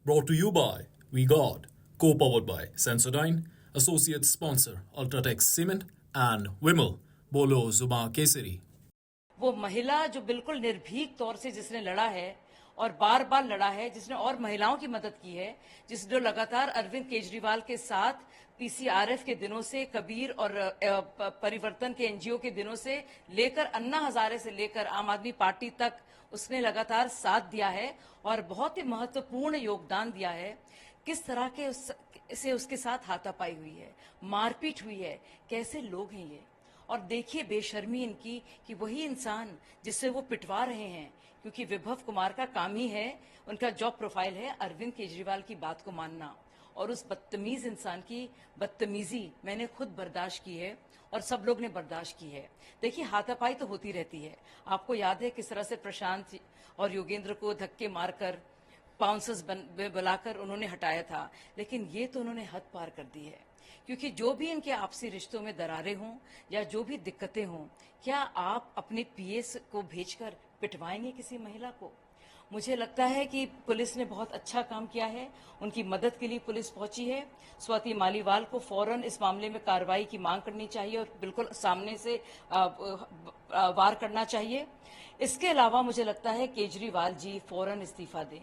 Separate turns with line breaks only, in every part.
Brought to you by We God, co-powered by Sensodyne, associate sponsor Ultratech Cement and Vimal, Bolo Zuma Kesari.
वो महिला जो बिल्कुल निर्भीक तौर से जिसने लड़ा है और बार बार लड़ा है, जिसने और महिलाओं की मदद की है, जिसने लगातार अरविंद केजरीवाल के साथ पीसीआरएफ के दिनों से, कबीर और परिवर्तन के एनजीओ के दिनों से लेकर अन्ना हजारे से लेकर आम आदमी पार्टी तक उसने लगातार साथ दिया है और बहुत ही महत्वपूर्ण योगदान दिया है। किस तरह के से उसके साथ हाथापाई हुई है, मारपीट हुई है, कैसे लोग हैं ये। और देखिए बेशर्मी इनकी कि वही इंसान जिससे वो पिटवा रहे हैं, क्योंकि विभव कुमार का काम ही है, उनका जॉब प्रोफाइल है अरविंद केजरीवाल की बात को मानना। और उस बदतमीज इंसान की बदतमीजी मैंने खुद बर्दाश्त की है और सब लोग ने बर्दाश्त की है। देखिए हाथापाई तो होती रहती है। आपको याद है किस तरह से प्रशांत और योगेंद्र को धक्के मारकर बाउंसर्स बुलाकर उन्होंने हटाया था, लेकिन ये तो उन्होंने हद पार कर दी है। क्योंकि जो भी इनके आपसी रिश्तों में दरारें हों या जो भी दिक्कतें हों, क्या आप अपने पीएस को भेजकर पिटवाएंगे किसी महिला को? मुझे लगता है कि पुलिस ने बहुत अच्छा काम किया है, उनकी मदद के लिए पुलिस पहुंची है। स्वाति मालीवाल को फौरन इस मामले में कार्रवाई की मांग करनी चाहिए और बिल्कुल सामने से वार करना चाहिए। इसके अलावा मुझे लगता है केजरीवाल जी फौरन इस्तीफा दें।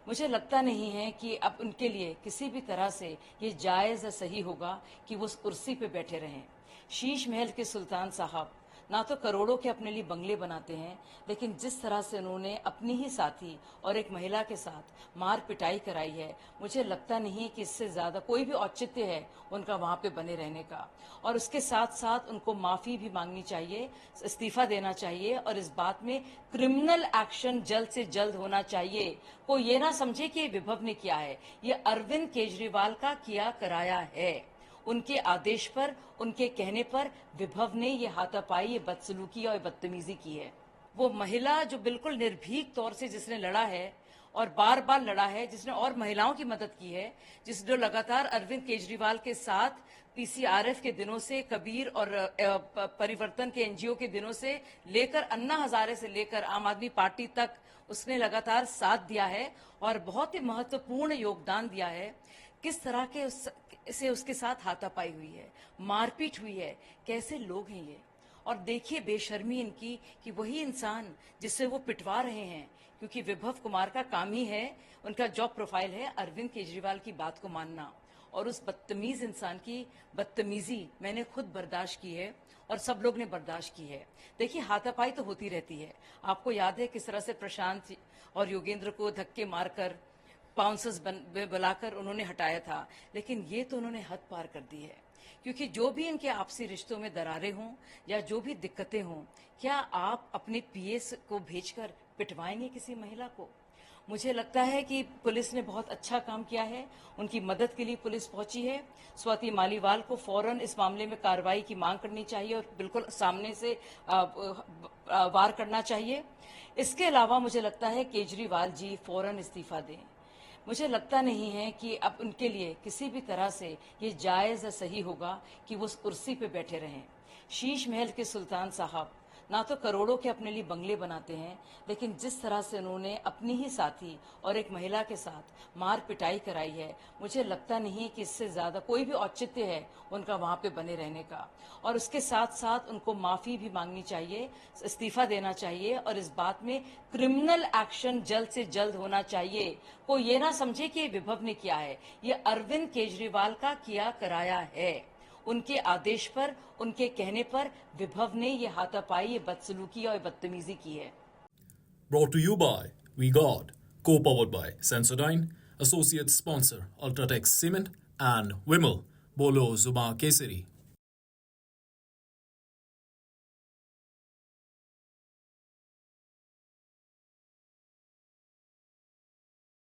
मुझे लगता नहीं है कि अब उनके लिए किसी भी तरह से ये जायज़ या सही होगा कि वो उस कुर्सी पे बैठे रहें। शीश महल के सुल्तान साहब ना तो करोड़ों के अपने लिए बंगले बनाते हैं, लेकिन जिस तरह से उन्होंने अपनी ही साथी और एक महिला के साथ मार पिटाई कराई है, मुझे लगता नहीं कि इससे ज़्यादा कोई भी औचित्य है उनका वहाँ पे बने रहने का। और उसके साथ साथ उनको माफ़ी भी मांगनी चाहिए, इस्तीफा देना चाहिए और इस बात में क्रिमिनल एक्शन जल्द से जल्द होना चाहिए। कोई ये ना समझे कि ये विभव ने किया है, ये अरविंद केजरीवाल का किया कराया है। उनके आदेश पर, उनके कहने पर विभव ने ये हाथापाई, ये बदसलूकी और बदतमीजी की है। वो महिला जो बिल्कुल निर्भीक तौर से जिसने लड़ा है और बार बार लड़ा है, जिसने और महिलाओं की मदद की है, जिसने लगातार अरविंद केजरीवाल के साथ पीसीआरएफ के दिनों से, कबीर और परिवर्तन के एनजीओ के दिनों से लेकर अन्ना हजारे से लेकर आम आदमी पार्टी तक उसने लगातार साथ दिया है और बहुत ही महत्वपूर्ण योगदान दिया है। किस तरह के से उसके साथ हाथापाई हुई है, मारपीट हुई है, कैसे लोग हैं ये। और देखिए बेशर्मी इनकी कि वही इंसान जिससे वो पिटवा रहे हैं, क्योंकि विभव कुमार का काम ही है, उनका जॉब प्रोफाइल है अरविंद केजरीवाल की बात को मानना। और उस बदतमीज इंसान की बदतमीजी मैंने खुद बर्दाश्त की है और सब लोग ने बर्दाश्त की है। देखिए हाथापाई तो होती रहती है। आपको याद है किस तरह से प्रशांत और योगेंद्र को धक्के मारकर बाउंसर्स बुलाकर उन्होंने हटाया था, लेकिन ये तो उन्होंने हद पार कर दी है। क्योंकि जो भी इनके आपसी रिश्तों में दरारें हों या जो भी दिक्कतें हों, क्या आप अपने पीएस को भेजकर पिटवाएंगे किसी महिला को? मुझे लगता है कि पुलिस ने बहुत अच्छा काम किया है, उनकी मदद के लिए पुलिस पहुंची है। स्वाति मालीवाल को फौरन इस मामले में कार्रवाई की मांग करनी चाहिए और बिल्कुल सामने से वार करना चाहिए। इसके अलावा मुझे लगता है केजरीवाल जी फौरन इस्तीफा दें। मुझे लगता नहीं है कि अब उनके लिए किसी भी तरह से ये जायज़ या सही होगा कि वो उस कुर्सी पे बैठे रहें। शीश महल के सुल्तान साहब ना तो करोड़ों के अपने लिए बंगले बनाते हैं, लेकिन जिस तरह से उन्होंने अपनी ही साथी और एक महिला के साथ मार पिटाई कराई है, मुझे लगता नहीं कि इससे ज़्यादा कोई भी औचित्य है उनका वहाँ पे बने रहने का। और उसके साथ साथ उनको माफ़ी भी मांगनी चाहिए, इस्तीफा देना चाहिए और इस बात में क्रिमिनल एक्शन जल्द से जल्द होना चाहिए। कोई ये ना समझे कि ये विभव ने किया है, ये अरविंद केजरीवाल का किया कराया है। उनके आदेश पर, उनके कहने पर विभव ने ये हाथापाई, ये बदसलूकी और बदतमीजी की है।
Brought to you by We God, co-powered by Sensodyne, associate sponsor Ultratech Cement and Vimal, Bolo Zuma Kesari.